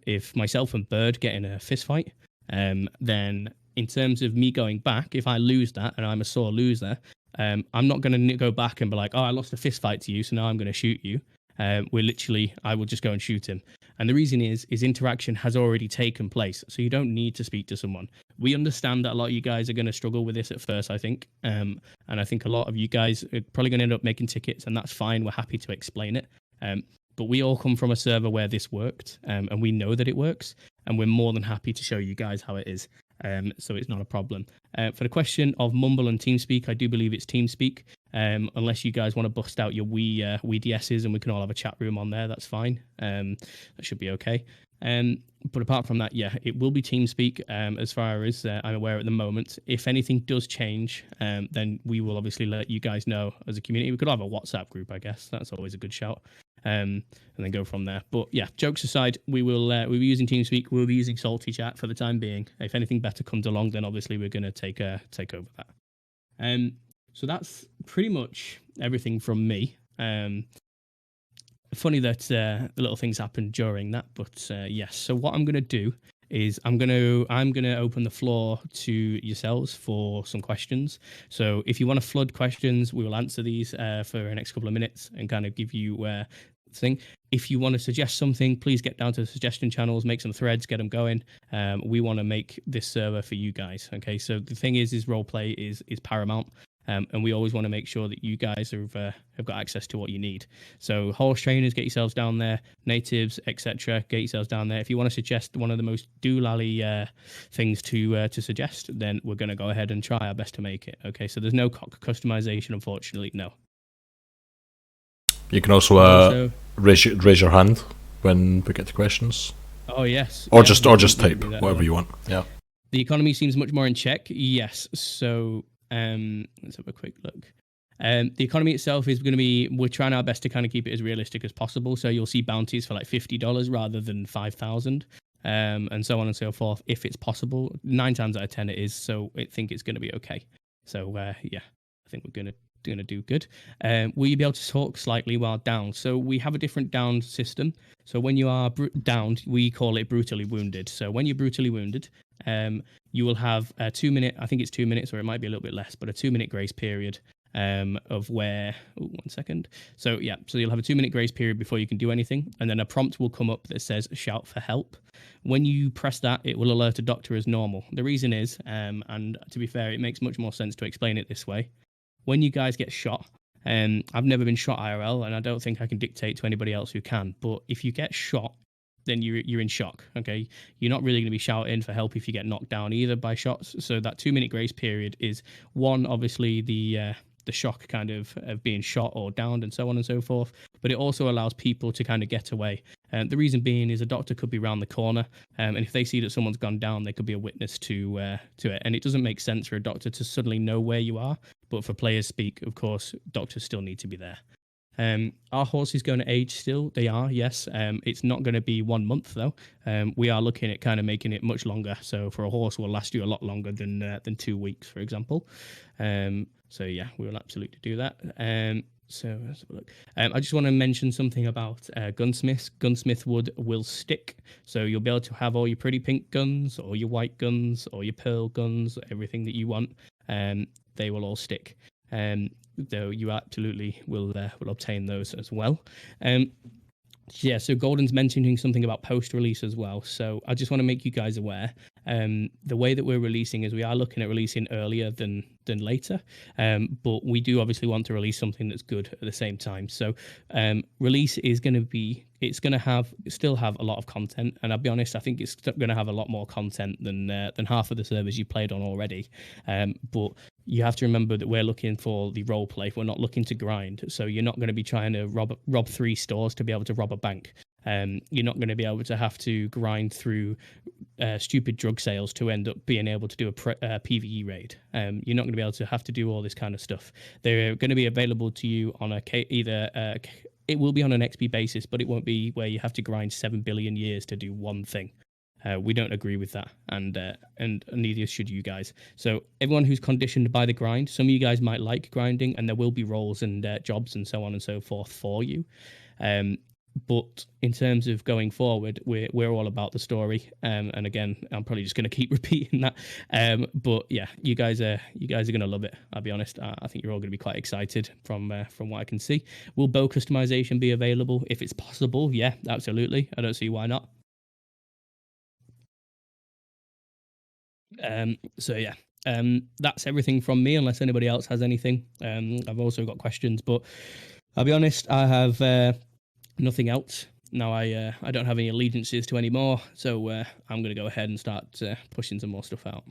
If myself and Bird get in a fist fight, then in terms of me going back, if I lose that and I'm a sore loser, I'm not going to go back and be like, "Oh, I lost a fist fight to you, so now I'm going to shoot you." I will just go and shoot him. And the reason is interaction has already taken place. So you don't need to speak to someone. We understand that a lot of you guys are going to struggle with this at first, I think. And I think a lot of you guys are probably going to end up making tickets, and that's fine. We're happy to explain it. But we all come from a server where this worked, and we know that it works. And we're more than happy to show you guys how it is. So it's not a problem. For the question of Mumble and TeamSpeak, I do believe it's TeamSpeak. Unless you guys want to bust out your Wii DSs and we can all have a chat room on there, that's fine. That should be okay. But apart from that, yeah, it will be TeamSpeak as far as I'm aware at the moment. If anything does change, then we will obviously let you guys know as a community. We could have a WhatsApp group, I guess. That's always a good shout. And then go from there. But yeah, jokes aside, we'll be using TeamSpeak. We'll be using Salty Chat for the time being. If anything better comes along, then obviously we're going to take over that. So that's pretty much everything from me. Funny that the little things happened during that, but yes. So what I'm going to do is I'm gonna open the floor to yourselves for some questions. So if you want to flood questions, we will answer these for the next couple of minutes and kind of give you thing. If you want to suggest something, please get down to the suggestion channels, make some threads, get them going. We want to make this server for you guys. Okay, so the thing is roleplay is paramount. And we always want to make sure that you guys have got access to what you need. So horse trainers, get yourselves down there. Natives, etc., get yourselves down there. If you want to suggest one of the most doolally things to suggest, then we're going to go ahead and try our best to make it. Okay, so there's no customization, unfortunately. No. You can also raise your hand when we get to questions. Oh yes. Or just type whatever you want. Yeah. The economy seems much more in check. Yes. So. Let's have a quick look. The economy itself is going to be, we're trying our best to kind of keep it as realistic as possible. So you'll see bounties for like $50 rather than 5,000, and so on and so forth. If it's possible, 9 times out of 10 it is. So I think it's going to be okay. So yeah, I think we're going to do good. Will you be able to talk slightly while down? So we have a different down system. So when you are downed, we call it brutally wounded. So when you're brutally wounded, you will have a 2 minute, I think it's 2 minutes, or it might be a little bit less, but a 2 minute grace period of where, 1 second. So yeah, so you'll have a 2 minute grace period before you can do anything. And then a prompt will come up that says shout for help. When you press that, it will alert a doctor as normal. The reason is, and to be fair, it makes much more sense to explain it this way. When you guys get shot, I've never been shot IRL, and I don't think I can dictate to anybody else who can, but if you get shot, then you're in shock, okay? You're not really going to be shouting for help if you get knocked down either by shots. So that 2 minute grace period is one, obviously the shock kind of being shot or downed and so on and so forth, but it also allows people to kind of get away. The reason being is a doctor could be around the corner, and if they see that someone's gone down, they could be a witness to it. And it doesn't make sense for a doctor to suddenly know where you are, but for players speak, of course, doctors still need to be there. Our horses going to age still? They are, yes. It's not going to be 1 month though. We are looking at kind of making it much longer. So for a horse, will last you a lot longer than 2 weeks, for example. So yeah, we will absolutely do that. So let's have a look. I just want to mention something about gunsmiths. Gunsmith wood will stick, so you'll be able to have all your pretty pink guns, or your white guns, or your pearl guns, everything that you want. They will all stick. Though you absolutely will obtain those as well. Yeah, so Golden's mentioning something about post-release as well. So I just want to make you guys aware. The way that we're releasing is we are looking at releasing earlier than later, but we do obviously want to release something that's good at the same time. So release is going to be, it's going to still have a lot of content, and I'll be honest, I think it's going to have a lot more content than half of the servers you played on already. But you have to remember that we're looking for the role play. We're not looking to grind. So you're not going to be trying to rob 3 stores to be able to rob a bank. You're not going to be able to have to grind through stupid drug sales to end up being able to do a PvE raid. You're not going to be able to have to do all this kind of stuff. They're going to be available to you on it will be on an XP basis, but it won't be where you have to grind 7 billion years to do one thing. We don't agree with that, and neither should you guys. So everyone who's conditioned by the grind, some of you guys might like grinding, and there will be roles and jobs and so on and so forth for you. But in terms of going forward, we're all about the story. And again, I'm probably just going to keep repeating that. But yeah, you guys are going to love it. I'll be honest. I think you're all going to be quite excited from what I can see. Will bow customization be available if it's possible? Yeah, absolutely. I don't see why not. So yeah, that's everything from me, unless anybody else has anything. I've also got questions, but I'll be honest, I have nothing else. Now I don't have any allegiances to anymore, so I'm going to go ahead and start pushing some more stuff out.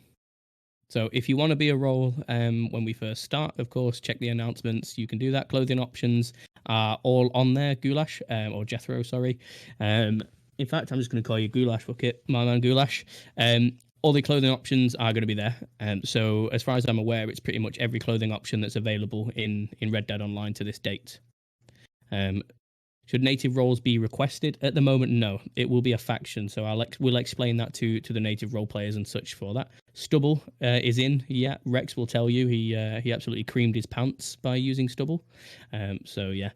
So if you want to be a role when we first start, of course, check the announcements. You can do that. Clothing options are all on there, Goulash, or Jethro, sorry. In fact, I'm just going to call you Goulash, fuck it, my man Goulash. All the clothing options are going to be there. So as far as I'm aware, it's pretty much every clothing option that's available in Red Dead Online to this date. Should native roles be requested? At the moment, no. It will be a faction, so we'll explain that to the native role players and such for that. Stubble is in. Yeah, Rex will tell you he absolutely creamed his pants by using stubble. So yeah.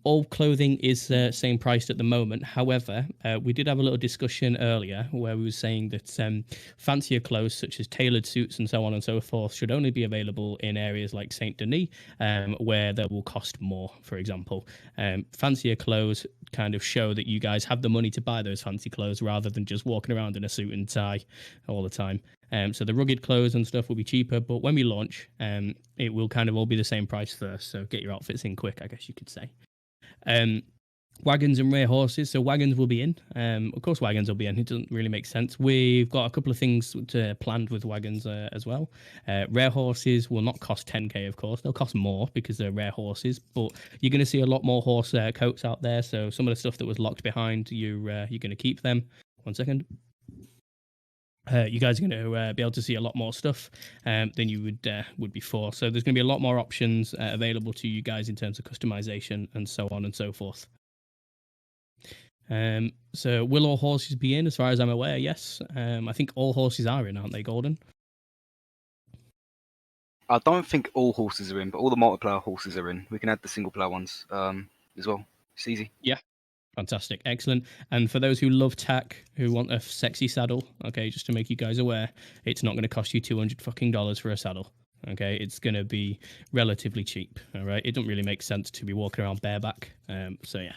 All clothing is same priced at the moment. However, we did have a little discussion earlier where we were saying that fancier clothes such as tailored suits and so on and so forth should only be available in areas like Saint Denis, where they will cost more, for example. Fancier clothes kind of show that you guys have the money to buy those fancy clothes rather than just walking around in a suit and tie all the time. So the rugged clothes and stuff will be cheaper, but when we launch, it will kind of all be the same price first. So get your outfits in quick, I guess you could say. Wagons and rare horses. So wagons will be in. Of course, wagons will be in. It doesn't really make sense. We've got a couple of things planned with wagons as well. Rare horses will not cost 10k, of course. They'll cost more because they're rare horses. But you're going to see a lot more horse coats out there. So some of the stuff that was locked behind, you're going to keep them. 1 second. You guys are going to be able to see a lot more stuff than you would before. So there's going to be a lot more options available to you guys in terms of customization and so on and so forth. So will all horses be in? As far as I'm aware, yes. I think all horses are in, aren't they, Golden? I don't think all horses are in, but all the multiplayer horses are in. We can add the single player ones as well. It's easy. Yeah. Fantastic. Excellent. And for those who love tack, who want a sexy saddle, okay, just to make you guys aware, it's not going to cost you $200 for a saddle. Okay, it's going to be relatively cheap. All right, it doesn't really make sense to be walking around bareback. So yeah.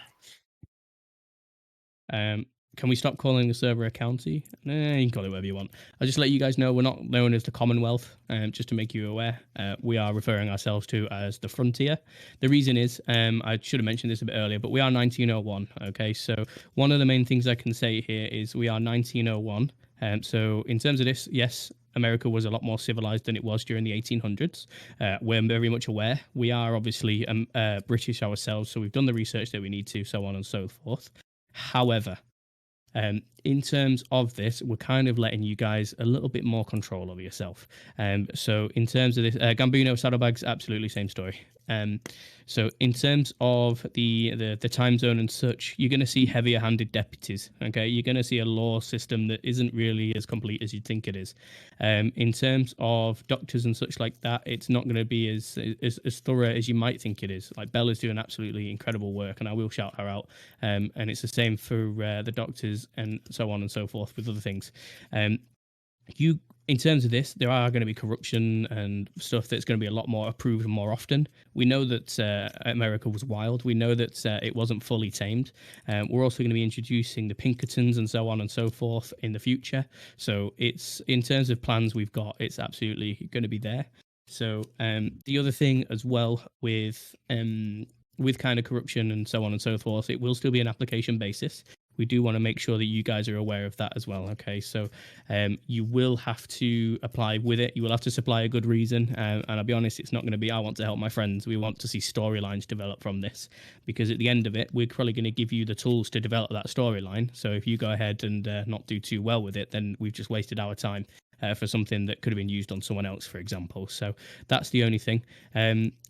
Can we stop calling the server a county? You can call it whatever you want. I'll just let you guys know we're not known as the Commonwealth, just to make you aware. We are referring ourselves to as the Frontier. The reason is, I should have mentioned this a bit earlier, but we are 1901, okay? So one of the main things I can say here is we are 1901. So in terms of this, yes, America was a lot more civilized than it was during the 1800s. We're very much aware. We are obviously British ourselves, so we've done the research that we need to, so on and so forth. However, In terms of this, we're kind of letting you guys a little bit more control over yourself. So in terms of this, Gambino saddlebags, absolutely same story. So in terms of the time zone and such, you're going to see heavier-handed deputies. Okay, you're going to see a law system that isn't really as complete as you'd think it is. In terms of doctors and such like that, it's not going to be as thorough as you might think it is. Like Bella's doing absolutely incredible work, and I will shout her out. And it's the same for the doctors and so on and so forth with other things. In terms of this, there are going to be corruption and stuff that's going to be a lot more approved more often. We know that America was wild. We know that it wasn't fully tamed. We're also going to be introducing the Pinkertons and so on and so forth in the future. So it's, in terms of plans we've got, it's absolutely going to be there. So the other thing as well with kind of corruption and so on and so forth, it will still be an application basis. We do want to make sure that you guys are aware of that as well. Okay, so you will have to apply with it. You will have to supply a good reason. And I'll be honest, it's not going to be, I want to help my friends. We want to see storylines develop from this, because at the end of it, we're probably going to give you the tools to develop that storyline. So if you go ahead and not do too well with it, then we've just wasted our time. For something that could have been used on someone else, for example. So that's the only thing.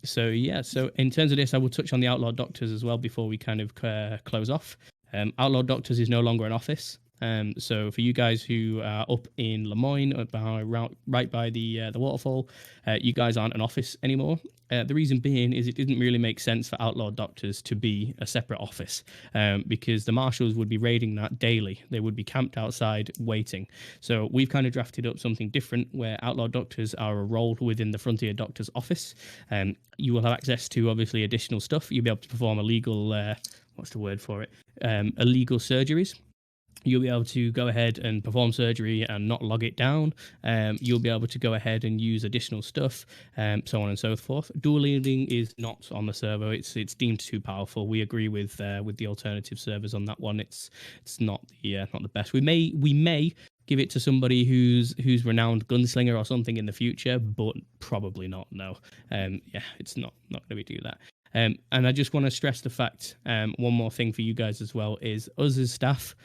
So in terms of this, I will touch on the Outlaw Doctors as well before we kind of close off. Outlaw Doctors is no longer an office. So for you guys who are up in Lemoyne, right by the waterfall, you guys aren't an office anymore. The reason being is it didn't really make sense for Outlaw Doctors to be a separate office, because the marshals would be raiding that daily. They would be camped outside waiting. So we've kind of drafted up something different where Outlaw Doctors are a role within the Frontier Doctors office. You will have access to obviously additional stuff. You'll be able to perform illegal, what's the word for it? Illegal surgeries. You'll be able to go ahead and perform surgery and not log it down. You'll be able to go ahead and use additional stuff, so on and so forth. Dual wielding is not on the server. It's deemed too powerful. We agree with the alternative servers on that one. It's not the best. We may give it to somebody who's renowned gunslinger or something in the future, but probably not. No. It's not going to be do that. And I just want to stress the fact, one more thing for you guys as well, is us as staff,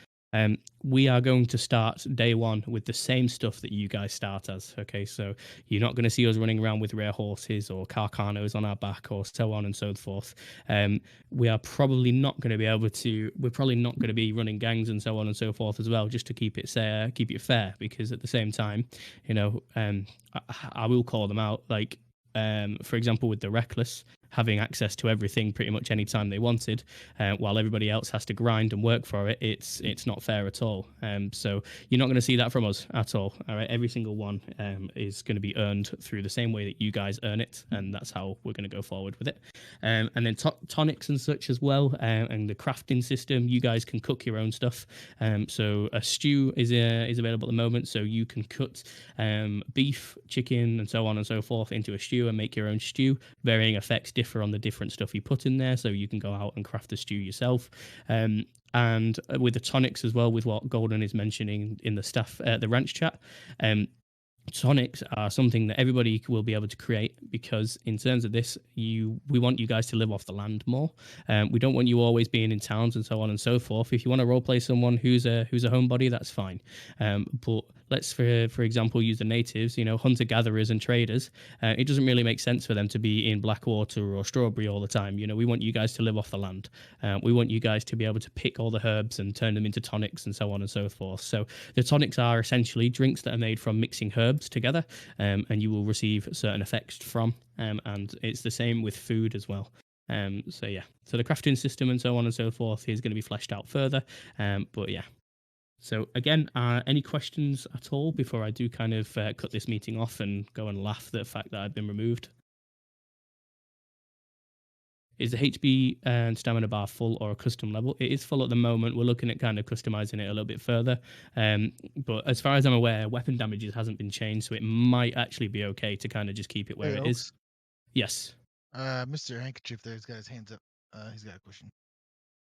we are going to start day one with the same stuff that you guys start as. Okay, so you're not going to see us running around with rare horses or carcanos on our back or so on and so forth. We are probably not going to be able to. We're probably not going to be running gangs and so on and so forth as well, just to keep it fair. Because at the same time, I will call them out. Like, for example, with the Reckless, having access to everything pretty much any time they wanted, while everybody else has to grind and work for it, it's not fair at all. So you're not going to see that from us at all. All right, every single one is going to be earned through the same way that you guys earn it, and that's how we're going to go forward with it. And then tonics and such as well, and the crafting system. You guys can cook your own stuff. So a stew is available at the moment, so you can cut beef, chicken, and so on and so forth into a stew and make your own stew. Varying effects differ on the different stuff you put in there, so you can go out and craft the stew yourself. And with the tonics as well, with what Golden is mentioning in the staff, the ranch chat, tonics are something that everybody will be able to create, because in terms of this, we want you guys to live off the land more. We don't want you always being in towns and so on and so forth. If you want to roleplay someone who's a homebody, that's fine. But let's, for example, use the natives, hunter-gatherers and traders. It doesn't really make sense for them to be in Blackwater or Strawberry all the time. We want you guys to live off the land. We want you guys to be able to pick all the herbs and turn them into tonics and so on and so forth. So the tonics are essentially drinks that are made from mixing herbs together, and you will receive certain effects from, and it's the same with food as well. So the crafting system and so on and so forth is going to be fleshed out further, but yeah. So again, any questions at all before I do kind of cut this meeting off and go and laugh at the fact that I've been removed? Is the HB and stamina bar full or a custom level? It is full at the moment. We're looking at kind of customizing it a little bit further. But as far as I'm aware, weapon damages hasn't been changed, so it might actually be okay to kind of just keep it where it is. Yes. Mr. Handkerchief there, he's got his hands up. He's got a question.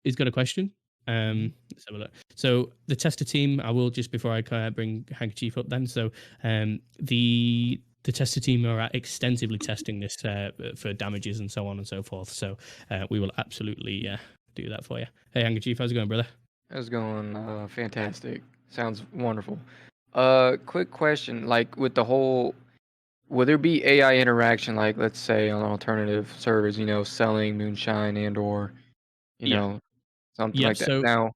He's got a question? Let's have a look. So the tester team, I will just before I bring Handkerchief up then. So the tester team are extensively testing this for damages and so on and so forth. So we will absolutely do that for you. Hey, Handkerchief, how's it going, brother? It's going fantastic. Sounds wonderful. Quick question, like with the whole, will there be AI interaction, like let's say on alternative servers, selling moonshine and or, Yeah. something Yeah, like that? so Now,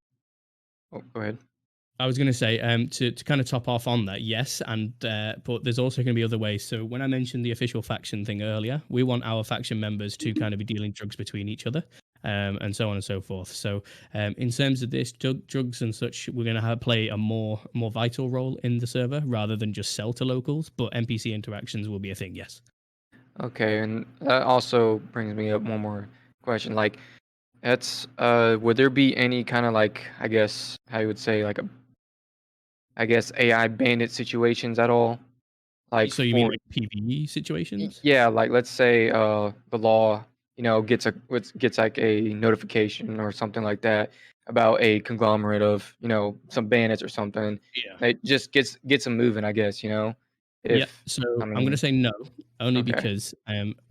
go ahead. I was going to say, to kind of top off on that, yes, and but there's also going to be other ways. So when I mentioned the official faction thing earlier, we want our faction members to kind of be dealing drugs between each other, and so on and so forth. So in terms of this, drugs and such, we're going to play a more vital role in the server rather than just sell to locals. But NPC interactions will be a thing, yes. Okay, and that also brings me up one more question. Like, that's would there be any kind of like, I guess how you would say like AI bandit situations at all? Like So you mean for like PvE situations? yeah, like let's say the law, gets like a notification or something like that about a conglomerate of, some bandits or something. Yeah. It just gets them moving, I guess, Yeah, if so I I'm going to mean, say no, only okay. because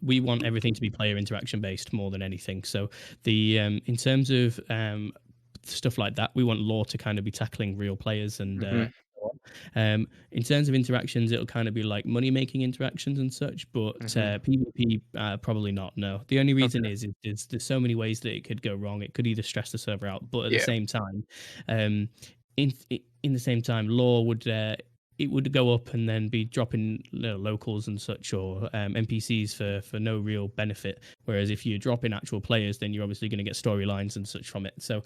we want everything to be player interaction based more than anything. So the in terms of stuff like that, we want law to kind of be tackling real players and Mhm. so on. In terms of interactions, it'll kind of be like money making interactions and such, but Mhm. PvP probably not. No, the only reason Okay. is there's so many ways that it could go wrong. It could either stress the server out, but at the Yeah. same time, um, in the same time, law would it would go up and then be dropping locals and such or NPCs for no real benefit. Whereas if you drop in actual players, then you're obviously going to get storylines and such from it. So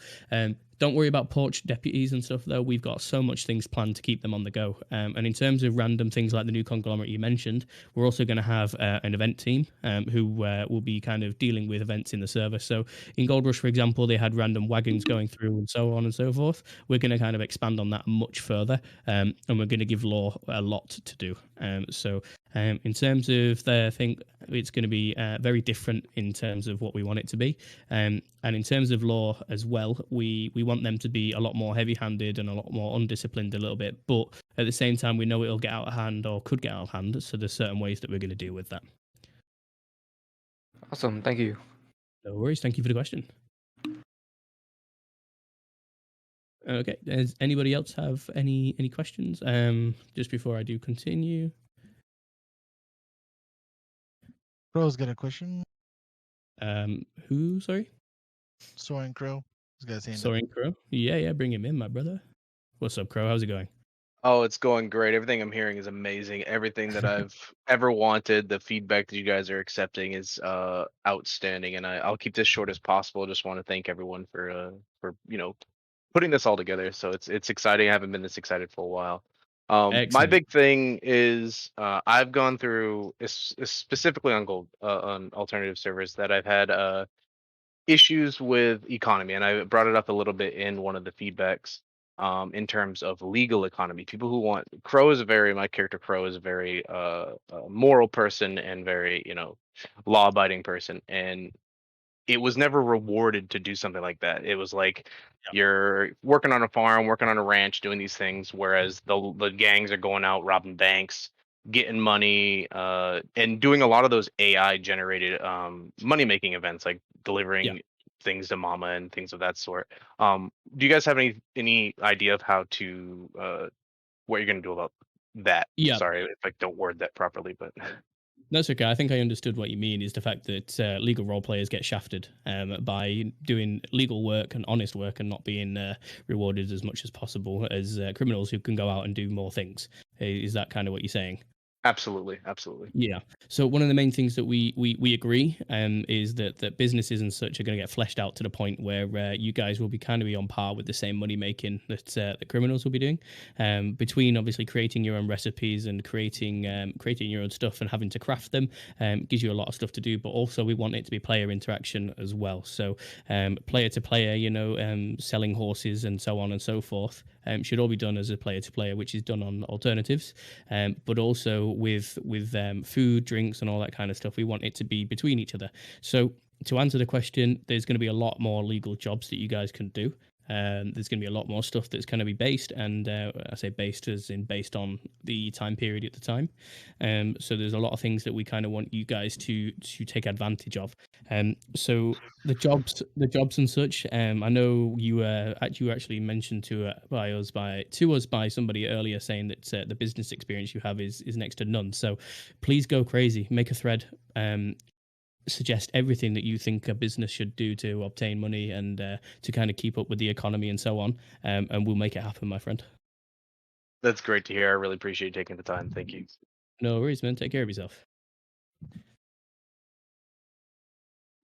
don't worry about porch deputies and stuff, though. We've got so much things planned to keep them on the go. And in terms of random things like the new conglomerate you mentioned, we're also going to have an event team who will be kind of dealing with events in the server. So in Gold Rush, for example, they had random wagons going through and so on and so forth. We're going to kind of expand on that much further, and we're going to give law a lot to do. In terms of I think it's going to be very different in terms of what we want it to be. And in terms of law as well, we want them to be a lot more heavy-handed and a lot more undisciplined a little bit. But at the same time, we know it'll get out of hand or could get out of hand. So there's certain ways that we're going to deal with that. Awesome. Thank you. No worries. Thank you for the question. Okay. Does anybody else have any questions? Just before I do continue. Crow's got a question. Who? Sorry. Soaring Crow. He's got his hand up. Soaring Crow. Yeah. Bring him in, my brother. What's up, Crow? How's it going? Oh, it's going great. Everything I'm hearing is amazing. Everything that I've ever wanted, the feedback that you guys are accepting is outstanding. And I'll keep this short as possible. Just want to thank everyone for putting this all together. So it's exciting. I haven't been this excited for a while. My Excellent. big thing is I've gone through specifically on gold on alternative servers that I've had issues with economy, and I brought it up a little bit in one of the feedbacks. In terms of legal economy, people who want my character Crow is a very moral person and very law abiding person, and it was never rewarded to do something like that. It was like you're working on a farm, working on a ranch, doing these things, whereas the gangs are going out robbing banks, getting money, and doing a lot of those AI generated money making events like delivering things to mama and things of that sort. Do you guys have any idea of how to what you're gonna do about that? Yeah. Sorry if I don't word that properly, but That's okay. I think I understood what you mean is the fact that legal role players get shafted by doing legal work and honest work and not being rewarded as much as possible as criminals who can go out and do more things. Is that kind of what you're saying? absolutely. Yeah. So one of the main things that we agree is that businesses and such are going to get fleshed out to the point where you guys will be kind of be on par with the same money making that the criminals will be doing. Between obviously creating your own recipes and creating your own stuff and having to craft them gives you a lot of stuff to do. But also we want it to be player interaction as well. So player to player, selling horses and so on and so forth should all be done as a player to player, which is done on alternatives, but also with food, drinks, and all that kind of stuff. We want it to be between each other. So to answer the question, there's going to be a lot more legal jobs that you guys can do. There's going to be a lot more stuff that's going to be based, and I say based as in based on the time period at the time. So there's a lot of things that we kind of want you guys to take advantage of. So the jobs and such. I know you were actually mentioned to us by somebody earlier, saying that the business experience you have is next to none. So please go crazy, make a thread. Suggest everything that you think a business should do to obtain money and to kind of keep up with the economy and so on, and we'll make it happen, my friend. That's great to hear. I really appreciate you taking the time. Thank you. No worries, man. Take care of yourself.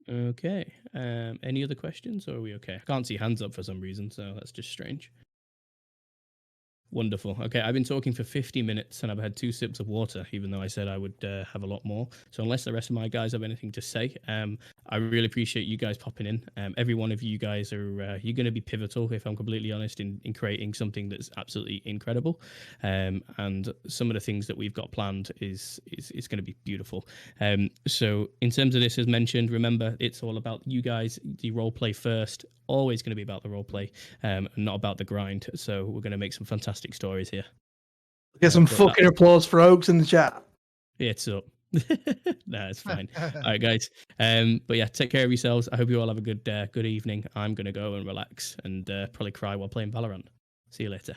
Okay. Any other questions, or are we okay? I can't see hands up for some reason, so that's just strange. Wonderful. Okay, I've been talking for 50 minutes and I've had 2 sips of water, even though I said I would have a lot more. So unless the rest of my guys have anything to say, I really appreciate you guys popping in. Every one of you guys are you're going to be pivotal, if I'm completely honest, in creating something that's absolutely incredible. And some of the things that we've got planned is going to be beautiful. So in terms of this, as mentioned, remember, it's all about you guys. The role play first. Always going to be about the role play, and not about the grind. So we're going to make some fantastic stories here. Get some fucking applause for Oaks in the chat. Yeah, it's up. No, it's fine. All right, guys. But yeah, take care of yourselves. I hope you all have a good evening. I'm going to go and relax and probably cry while playing Valorant. See you later.